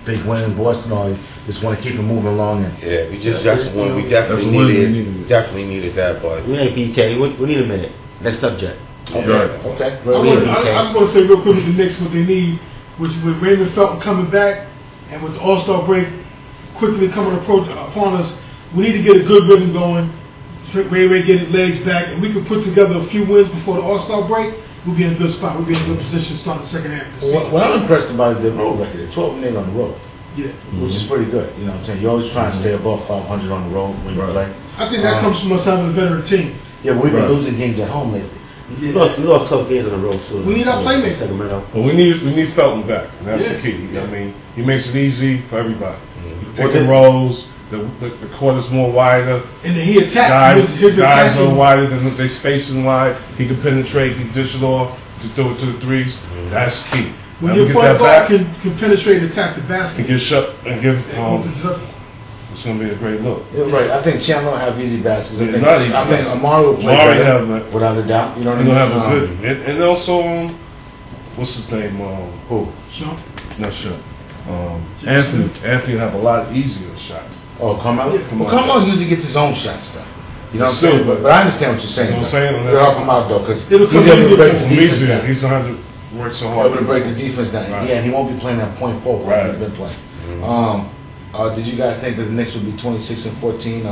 Big win in Boston, or just want to keep it moving along? And that's one we definitely needed that, but we need BK. We need a minute. Next subject. Okay. I was going to say real quick with the Knicks what they need, which with Raymond Felton coming back and with the All-Star break quickly coming upon us, we need to get a good rhythm going. Ray get his legs back, and we can put together a few wins before the All-Star break. We'll be in a good spot. We'll be in a good position to start the second half of the season. What I'm impressed about is the road record. 12-8 on the road. Which is pretty good. You know what I'm saying? You're always trying to stay above 500 on the road when you play. I think that comes from us having a veteran team. Yeah, but we've been losing games at home lately. We lost tough games on the road too. We need our playmakers. But we need Felton back, and that's the key. I mean, he makes it easy for everybody. Pick and rolls. The court is more wider. And he attacks. Guys are wider than they spacing wide. He can penetrate, he can dish it off to throw it to the threes. That's key. When your point guard can penetrate and attack the basket, and get shut and give it's going to be a great look. Yeah, right. I think Chandler will have easy baskets. I think Amari will play better, without a doubt. You know what I mean? Have a good. And also, what's his name? Who? Sean? Not sure. Anthony will have a lot easier shots. Oh, Carmelo? Carmelo usually gets his own shots, though. You know what I'm saying? But I understand what you're saying. You'll help him out, though, because he's able to break the defense down. He's 100. Works so hard. Able to break the defense down. Yeah, and he won't be playing that point forward like he's been playing. Did you guys think that the Knicks would be 26-14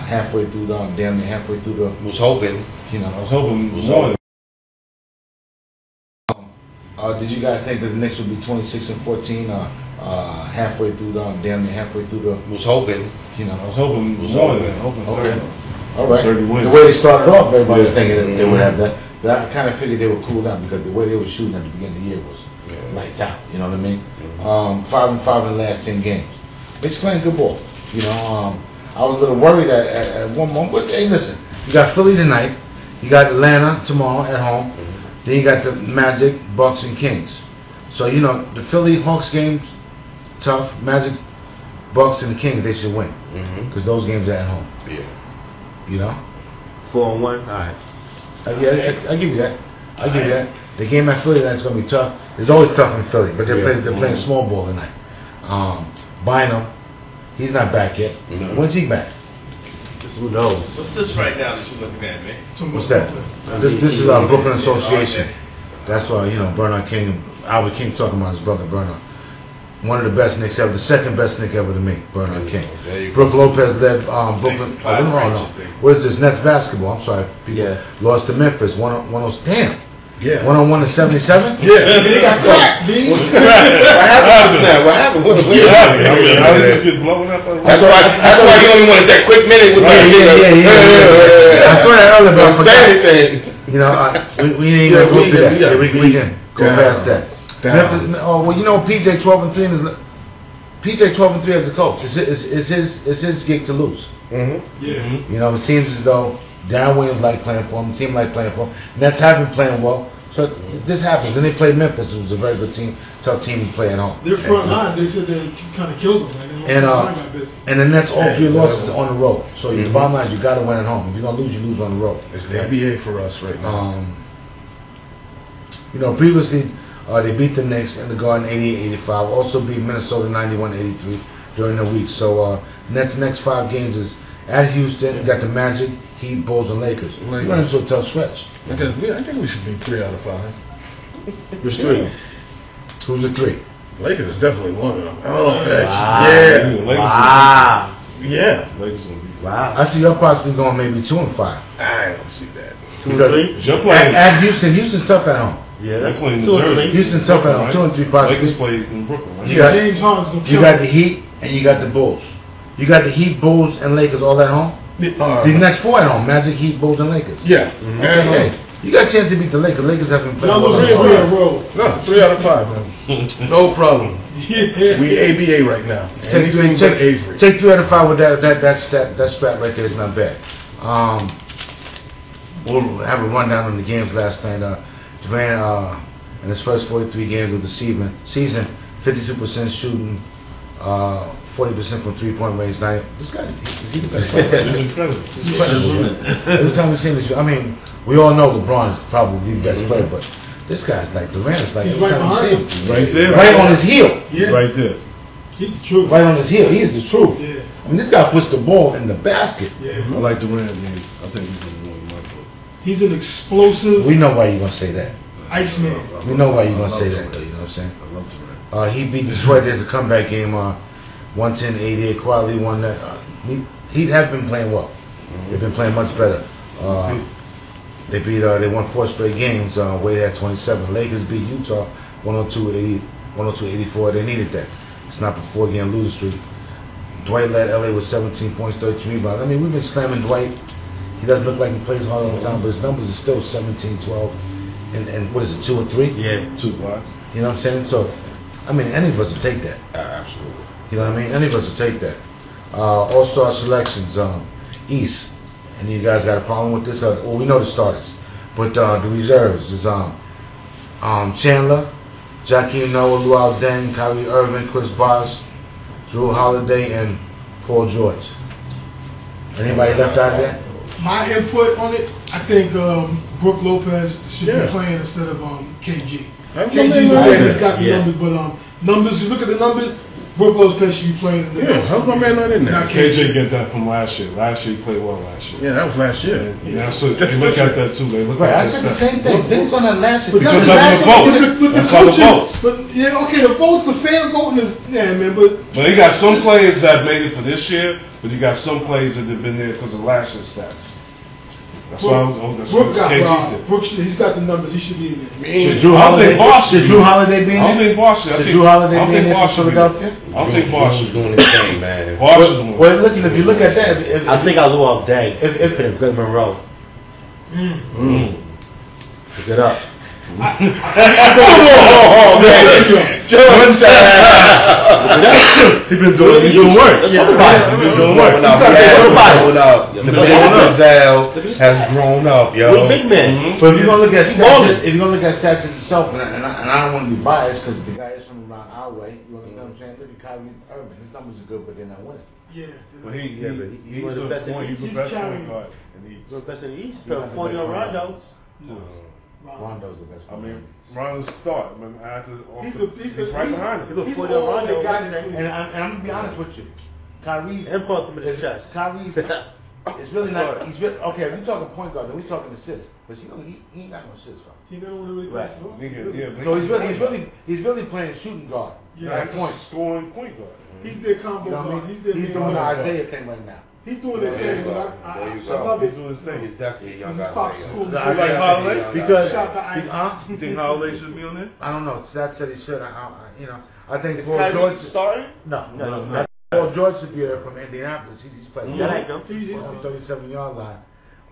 halfway through the damn near halfway through the? Was hoping. I was hoping. Did you guys think that the Knicks would be 26-14 halfway through the damn near halfway through the? Was hoping. I was hoping more than that. Okay. All right. The way they started off, everybody was thinking that they would have that. But I kind of figured they would cool down because the way they were shooting at the beginning of the year was lights out. You know what I mean? 5-5 in the last 10 games. It's playing good ball. I was a little worried at one moment. But hey, listen, you got Philly tonight. You got Atlanta tomorrow at home. Then you got the Magic, Bucks, and Kings. So the Philly Hawks games tough. Magic, Bucks, and the Kings, they should win because those games are at home. 4-1. All right. I give you that. The game at Philly tonight's going to be tough. It's always tough in Philly, but they're playing small ball tonight. Bynum, he's not back yet. When's he back? Who knows? What's this right now that you're looking at, man? What's that? This is our Brooklyn Association. That's why Bernard King, Albert King, talking about his brother Bernard. One of the best Knicks ever, the second best Knick ever to me, Bernard King. Brooke Lopez led Brooklyn. What is this? Nets basketball. I'm sorry. Lost to Memphis. 1-0. Damn. 101 to 77. He got cracked. What happened? What happened? What happened? That's why you only wanted that quick minute with me. I saw that earlier, but I forgot. We ain't gonna go through that. We can go past that. Memphis, oh well, you know PJ 12-3 is PJ 12-3 as a coach. It's his gig to lose. Yeah. You know, it seems as though Darren Williams like playing for him, the team like playing for him. Nets have been playing well. So this happens. And they played Memphis, who was a very good team, tough team to play at home. Their front line, they said they kind of killed them. And the Nets, all 3 losses on the road. So the bottom line is you got to win at home. If you're going to lose, you lose on the road. It's the NBA for us right now. You know, previously they beat the Knicks in the Garden 88-85. Also beat Minnesota 91-83 during the week. So Nets next 5 games is at Houston. You got the Magic, Heat, Bulls, and Lakers. You're running into a tough stretch. I think we should be 3 out of 5. Who's 3? Who's the 3? Lakers is definitely one of them. Oh, okay. Wow. Yeah. Wow. Yeah. Wow. I see you're possibly going maybe 2 and 5. I don't see that. 2 and 3? At Houston, Houston's tough at home. Yeah, they're playing 2 and 3. Houston's tough at home. 2 and 3 possibly. Lakers play in Brooklyn, right? You got the Heat and you got the Bulls. You got the Heat, Bulls, and Lakers all at home. These next 4 at home: Magic, Heat, Bulls, and Lakers. Yeah. Okay. You got a chance to beat the Lakers. Lakers haven't played. No, 3 out of 5, man. No problem. We ABA right now. Take 3 out of 5 with that strap right there is not bad. We'll have a rundown on the games last night. Durant in his first 43 games of the season, 52% shooting, 40% from 3-point range. Now, this guy, is he the best player? It's incredible. Every time we see this, I mean, we all know LeBron is probably the best player, but this guy's like Durant is like he's right behind him. He's right there. Right on his heel. He's right there. He's the truth. Right on his heel. He is the truth. Yeah. I mean, this guy puts the ball in the basket. Yeah. I like Durant, man. I think he's going to win my book. He's an explosive. We know why you're going to say that. Iceman. We know why you're going to say that, though. You know what I'm saying? I love Durant. He beat Detroit. There's a comeback game, 110-88. Quality won that. He has been playing well. They've been playing much better. They won 4 straight games. Way at 27. Lakers beat Utah 102-84. They needed that. It's not a 4-game loser streak. Dwight led LA with 17 points, 13 rebounds. I mean, we've been slamming Dwight. He doesn't look like he plays hard all the time, but his numbers are still 17, 12, and what is it, 2 or 3? Yeah, 2 blocks. You know what I'm saying? So, I mean, any of us will take that. Absolutely. You know what I mean? Any of us will take that. All-star selections, East. And you guys got a problem with this? Well, we know the starters, but the reserves is Chandler, Jakeem Noah, Luol Deng, Kyrie Irving, Chris Bosh, Drew Holiday, and Paul George. Anybody left out of that? My input on it, I think Brook Lopez should be playing instead of KG. KG's got the numbers, but numbers. You look at the numbers. Brook Lopez should be playing. How's my man not in there? KJ get that from last year. Last year he played well last year. Yeah, that was last year. Yeah, so you look at that too. They look Right, I at said the same thing. Things on that last year. Because of the votes. That's all the votes. But yeah, okay, the votes, the fan voting is man, but you got some players that made it for this year, but you got some players that have been there because of last year's stats. That's why Brook got KG robbed. did. Brook, he's got the numbers. He should be in there. Should Drew Holiday be in I don't think Bosh. I think Drew Holiday be in there for Philadelphia. Philadelphia? I don't think Bosh is doing his thing, man. Bosh is doing. Well, listen, if you look at that, I think I'll Luol Deng. If Good Monroe. Pick it up. Oh, man. He's been doing work. He's been doing work. The Gazelle has grown up, yo. We're big man. But if you're gonna look at stats itself, and I don't want to be biased because the guy is from around our way. You understand what I'm saying? Look at Kyrie Irving. His numbers are good, but they're not winning. Yeah. But he's the best point guard in the East. He's the best in the East. 40 on Rondo. Rondo's the best. I mean, Rondo's start. I mean, he's right behind him. He's 40 on Rondo. And I'm gonna be honest with you, Kyrie's and put him in his chest. Kyrie's it's really not. He's really, okay. If we're talking point guard, then we're talking assists. But he ain't got no assists, bro. He never really right. So he's really playing shooting guard. Yeah, point scoring point guard. He's their combo guard. He's doing the Isaiah thing right now. He's doing his thing, but I love it. He's doing his thing. He's definitely a young guy. Like Holiday? Because you think Holiday should be on there? I don't know. That said he should. I think Paul Kyrie George starting? No. Paul George should be there from Indianapolis. He's playing. That ain't him. On the 37-yard line.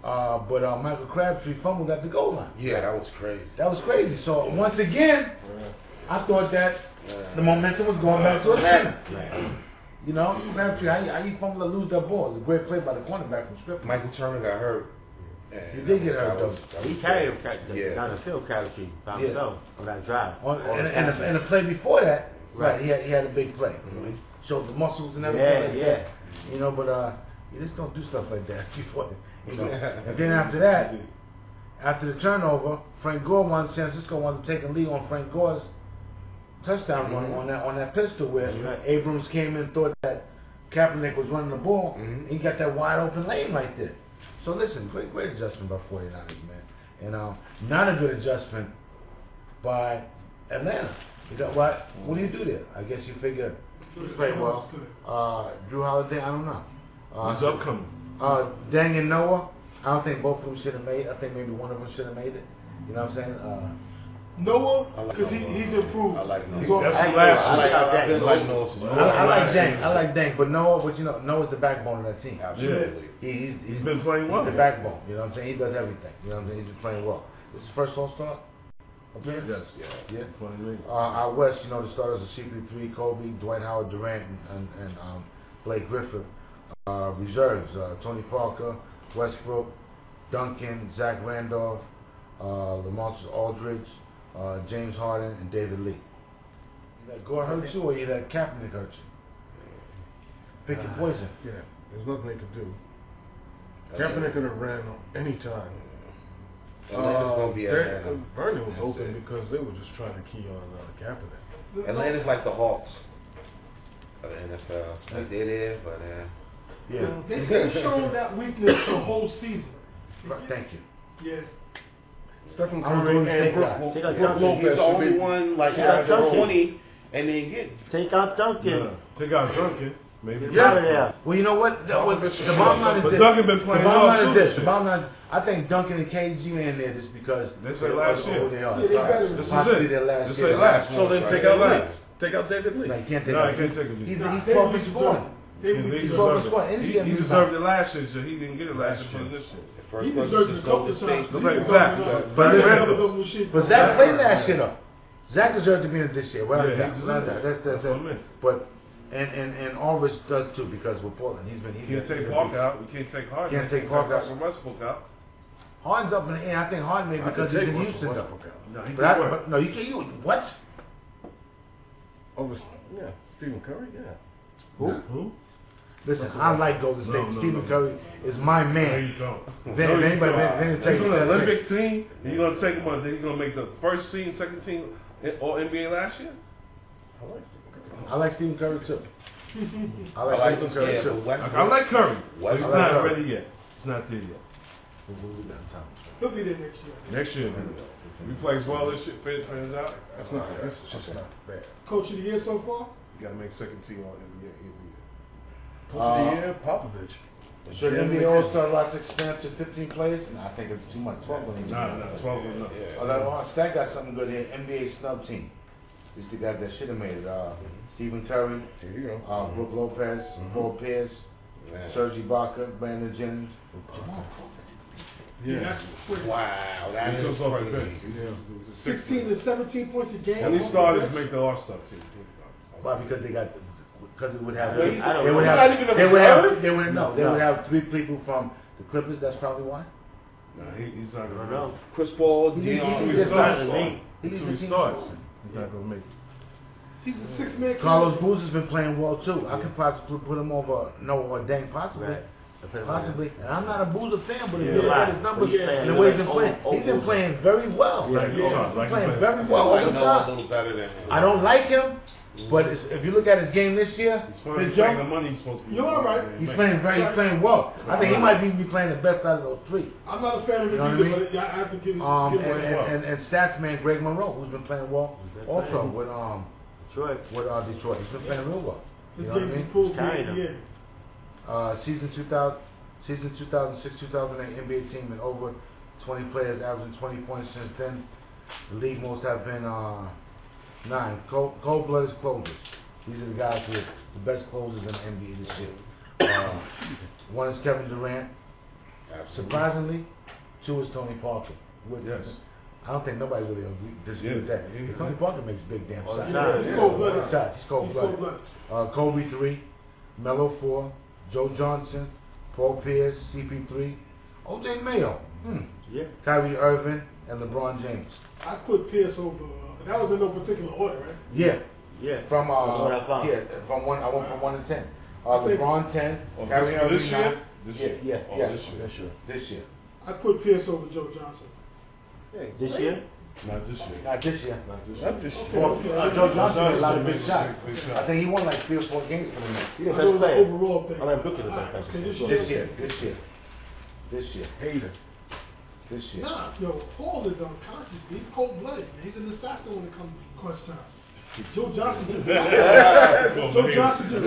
But Michael Crabtree fumbled at the goal line. Yeah, that was crazy. That was crazy. So once again, I thought that the momentum was going back to Atlanta. You know, Crabtree, how you fumble to lose that ball? It's a great play by the cornerback from Scripps. Michael Turner got hurt. He did get hurt though. He carried him down the field, Crabtree, by himself on that drive. And the play before that, right? He had a big play. Showed the muscles and everything like that. You know, but you just don't do stuff like that before. You know. And then after that, after the turnover, Frank Gore San Francisco wanted to take a lead on Frank Gore's touchdown run on that pistol where Abrams came in, thought that Kaepernick was running the ball, and he got that wide open lane right there. So listen, great adjustment by 49ers, man, and not a good adjustment by Atlanta. You got what do you do there? I guess you figure he played well. Drew Holiday, I don't know. He's upcoming. Dang and Noah, I don't think both of them should have made it. I think maybe one of them should have made it. You know what I'm saying? Noah, because he's improved. I like Noah. That's the last one. I like Dang, but Noah, but you know, Noah's the backbone of that team. Absolutely. He's been playing well. He's the backbone. You know what I'm saying? He does everything. You know what I'm saying? He's been playing well. This is his first All-Star appearance? Yes. Yeah. Out west, you know, the starters are CP3, Kobe, Dwight Howard, Durant, and Blake Griffin. Reserves, Tony Parker, Westbrook, Duncan, Zach Randolph, Lamarcus Aldridge, James Harden, and David Lee. You let Gore hurt you, or you let Kaepernick hurt you? Pick your poison. Yeah, there's nothing they could do. Kaepernick could have ran any time. Vernon was open because they were just trying to key on Kaepernick. Atlanta's like the Hawks of the NFL. Like they're there, but They've shown that weakness the whole season. Thank you. Yeah. Stephen Curry and Brook Lopez. He's the only one like around 20 and then get. Take out Duncan. Yeah. Take out Duncan. Maybe. Yeah. Well, you know what? The bottom line is this. Duncan been playing well. The bottom line is, I think Duncan and KG are in there just because this is last year. They are. This Possibly is their last this year. Last. So then take out Lance. Take out David Lee. No, you can't take no, him. You can't take him. He's 12 and scoring. He deserved it last year, so he didn't get it last year for this year. He deserved it a couple of times. Exactly. But Zach played last year though. Zach deserved to be in this year. That's it. But and Aldridge does too because with Portland he can't take Park out. We can't take Harden. Can't take Park out. Westbrook out. Harden's up in the air. I think Harden maybe because he's in Houston though. But no, you can't. What? Yeah, Stephen Curry. Yeah. Who? Listen, I like Golden State. Stephen Curry is my man. No, you don't. Then take an Olympic team. You're gonna take him on. Then you're gonna make the first team, second team, all NBA last year. I like Stephen Curry too. I like Stephen Curry too. I like Curry. He's not ready yet. It's not there yet. He'll be there next year. Next year, if he plays well, this shit fans out. That's just not bad. Coach of the year so far? You gotta make second team all NBA every year. Coach of the year, Popovich. Should NBA All-Star roster expand to 15 players? No, I think it's too much. 12 when No, 12 enough. Stat got something good here. NBA snub team. These the guys that should have made it. Stephen Curry, Brook Lopez, Paul Pierce, Serge Ibaka, Brandon Jennings. Yeah. Wow, that is crazy. 16 to 17 points a game. And these starters make the All-Star team. Why? Because they got. Because it would have. They would have 3 people from the Clippers. That's probably why. No, he's not gonna know. Chris Paul, He's not gonna make it. He's a 6-man. Carlos Booz has been playing well too. I could possibly put him over Noah or Dang possibly. Possibly. And I'm not a Boozer fan, but if you look at his numbers and the way he's been playing very well. He's playing very well all the time. I don't like him. But if you look at his game this year, the money he's supposed to be. You're all right. He's playing well. I think he might even be playing the best out of those 3. I'm not a fan of him either, but I have to give him and stats man Greg Monroe, who's been playing well also with Detroit. He's been playing real well. You know what I mean? Season 2006-2008 NBA team and over 20 players averaging 20 points since then. The league most have been 9 cold-blooded closers. These are the guys who are the best closers in the NBA this year. One is Kevin Durant, Surprisingly, 2 is Tony Parker. Yes. I don't think nobody really disagrees with that. Tony Parker makes big damn shots. He's cold-blooded. He's cold-blooded. Kobe 3, Melo 4, Joe Johnson, Paul Pierce, CP3, OJ Mayo, Kyrie Irving, and LeBron James. I put Pierce over. That was in no particular order, right? Yeah. From I went from 1 to 10. LeBron 10, Kyrie Irving 9. This year. I put Pierce over Joe Johnson. This year? Not this year. Not this year. Well, Joe Johnson had a lot of big shots. I think he won like 3 or 4 games for them. He's the best player. Overall thing. I like Brooklyn the best player. This year. Hater. This year. Nah, yo, Paul is unconscious. He's cold-blooded, man. He's an assassin when it comes to crunch time. Joe Johnson just Joe Johnson just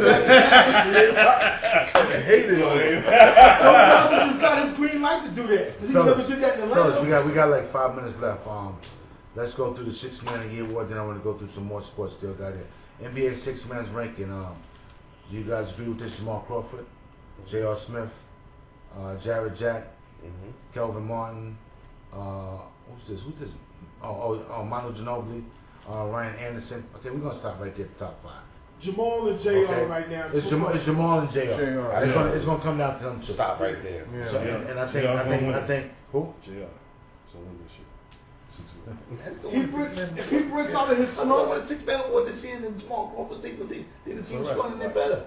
hated on him. Joe Johnson just got his green light to do that. He never did that in the last. We got like 5 minutes left. Let's go through the 6th Man of the Year award. Then I want to go through some more sports still got here. NBA 6 Man's ranking. Do you guys agree with this? Jamal Crawford, J.R. Smith, Jared Jack, Kelvin Martin. Who's this? Manu Ginobili. Ryan Anderson. Okay, we're gonna stop right there at the top 5. Jamal and JR right now. It's Jamal and JR. It's gonna come down to them two. Stop right there. Yeah. So, and I think who? JR. So win this shit. If he breaks out of his smoke, what 6 Man award this season and Jamal Crawford think the team's running it better.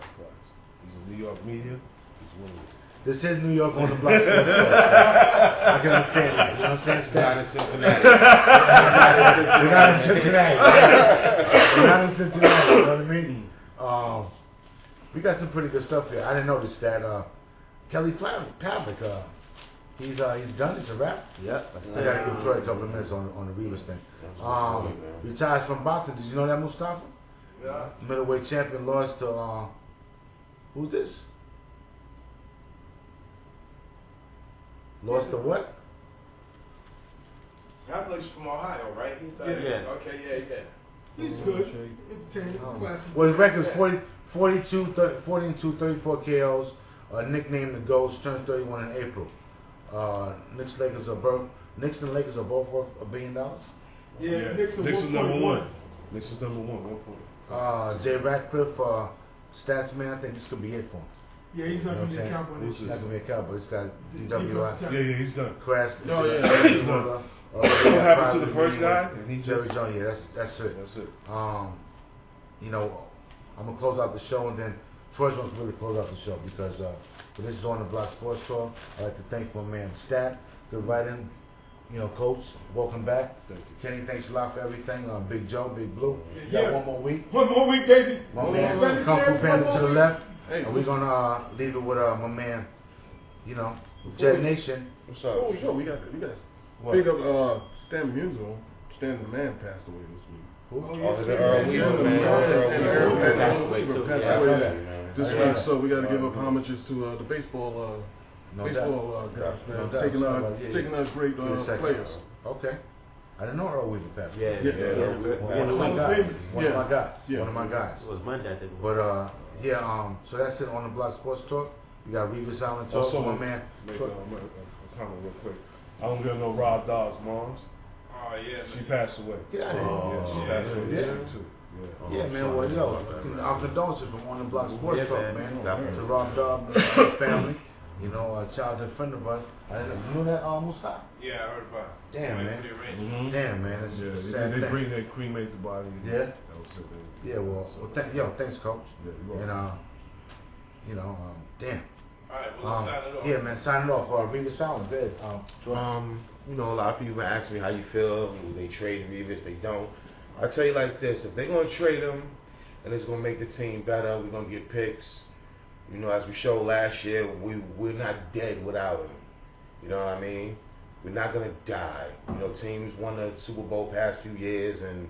He's a New York media. He's winning. This is New York on the block. I can understand that. You know what I'm saying? We're not in Cincinnati. We're not in Cincinnati. We're not in Cincinnati. You know what I mean? We got some pretty good stuff here. I didn't notice that Kelly Pavlik, he's done. It's a wrap. Yeah. I gotta give Troy a couple of minutes on the Reavers thing. Retires from boxing. Did you know that, Mustafa? Yeah. Middleweight champion lost to who's this? Lost to what? Pavlik's from Ohio, right? He's Okay, yeah. he's good. Entertaining, classic. Well, his record is 42, 34 KOs. Nicknamed the Ghost. Turned 31 in April. Knicks and Lakers are both worth $1 billion. Yeah, Knicks is number 1. Knicks is number 1. 1 point. Jay Ratcliffe, stats man. I think this could be it for him. Yeah, he's not going to be a Cowboy. He's not going to be a Cowboy. It's got DWI. Yeah, he's done. Crash. Oh, yeah. He's done. What happened to the first guy? Jerry Jones. Yeah, that's it. That's it. You know, I'm gonna close out the show, and then Troy's going to really close out the show because for this is On the Block Sports Show. I'd like to thank my man Stat, good writing. You know, Coach, welcome back. Thank you. Kenny, thanks a lot for everything. Big Joe, Big Blue. Yeah. Got one more week. One more week, baby. My man, Kung Fu Panda to the left. Hey, and we're gonna leave it with my man, you know, Jet Nation. What's up? Oh, yo, we got big up Stan Musial. Stan the Man passed away this week. Who? Earl Weaver, man. Earl Weaver Passed passed away away this week, so we got to give up homages to the baseball guys, man. Taking us great players. Okay. I didn't know Earl Weaver passed. One of my guys. It was Monday, I think. But so that's it on the Block Sports Talk. We got Reavers Island Talk. Also, my man. Make a comment real quick. I don't get no Rob Dodd's moms. Oh yeah. She passed away. Yeah, she passed away this year too. Yeah, man. Well, yo, our condolences from On the Block Sports Talk, man. To Rob Dodd and his family. You know, a childhood friend of us. You knew that Mustafa? Yeah, I heard about it. Damn, man. Damn, man. It's a sad thing. They cremate the body. Yeah. That was it. Yeah, well, thanks, Coach. Yeah, and you know, damn. All right, we'll sign it off. Yeah, man, sign it off. Reavers Island, good. You know, a lot of people ask me how you feel. They trade Reavers, they don't. I tell you like this: if they're gonna trade him, and it's gonna make the team better, we're gonna get picks. You know, as we showed last year, we're not dead without him. You know what I mean? We're not gonna die. You know, teams won the Super Bowl past few years, and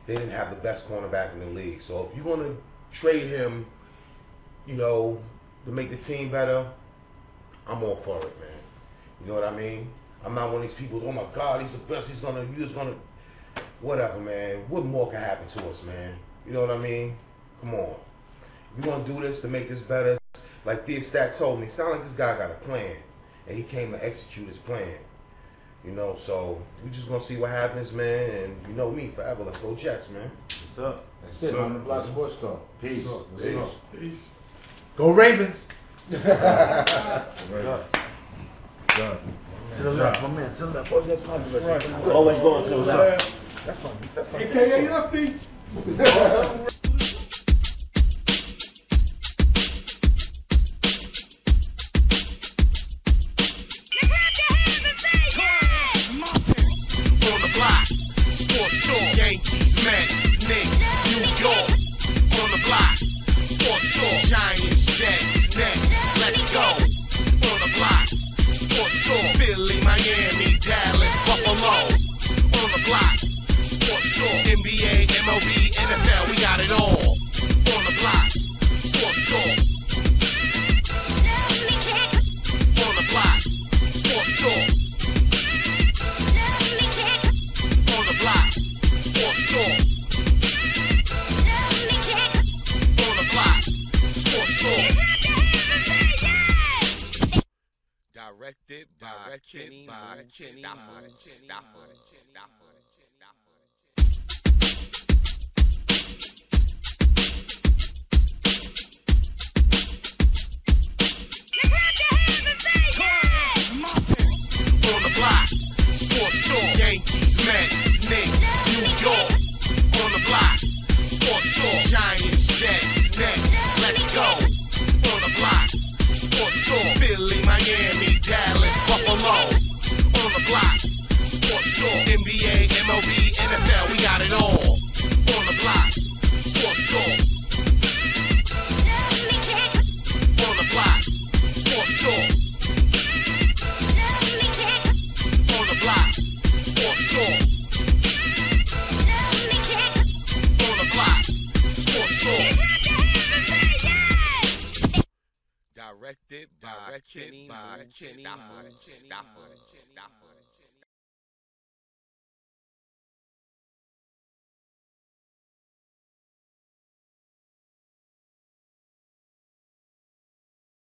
they didn't have the best cornerback in the league. So if you're gonna trade him, you know, to make the team better, I'm all for it, man. You know what I mean? I'm not one of these people. Oh my God, he's the best. He's gonna. Whatever, man. What more can happen to us, man? You know what I mean? Come on. We're gonna do this to make this better. Like Big Stat told me, sound like this guy got a plan. and he came to execute his plan. You know, so we just gonna see what happens, man. And you know me, forever. Let's go Jets, man. What's up? That's it. On the Block Sports Talk. Peace. Peace. Go Ravens. What's up? To the left, my man. To the left. Always got controversy. Always going to the left. That's fine. That's fine. AKA Lefty. Yankees, Mets, Knicks, New York, on the block, sports talk, Giants, Jets, Nets, let's go, on the block, sports talk, Philly, Miami, Dallas, Buffalo, on the block, sports talk, NBA, MLB, NFL, we got it all, on the block, sports talk, on the block, sports talk, on the block. Sports talk. On the block. Sports talk. Directed by Kenny Stafford. On the block. Sports talk. Yankees, Mets, Knicks, New York, on the block, sports talk, Giants, Jets, Nets, let's go, on the block, sports talk, Philly, Miami, Dallas, Buffalo, on the block, sports talk, NBA, MLB, NFL, we got it all, on the block, sports talk, on the block, sports talk, on the block, sports talk. Directed by Kenny Stafford.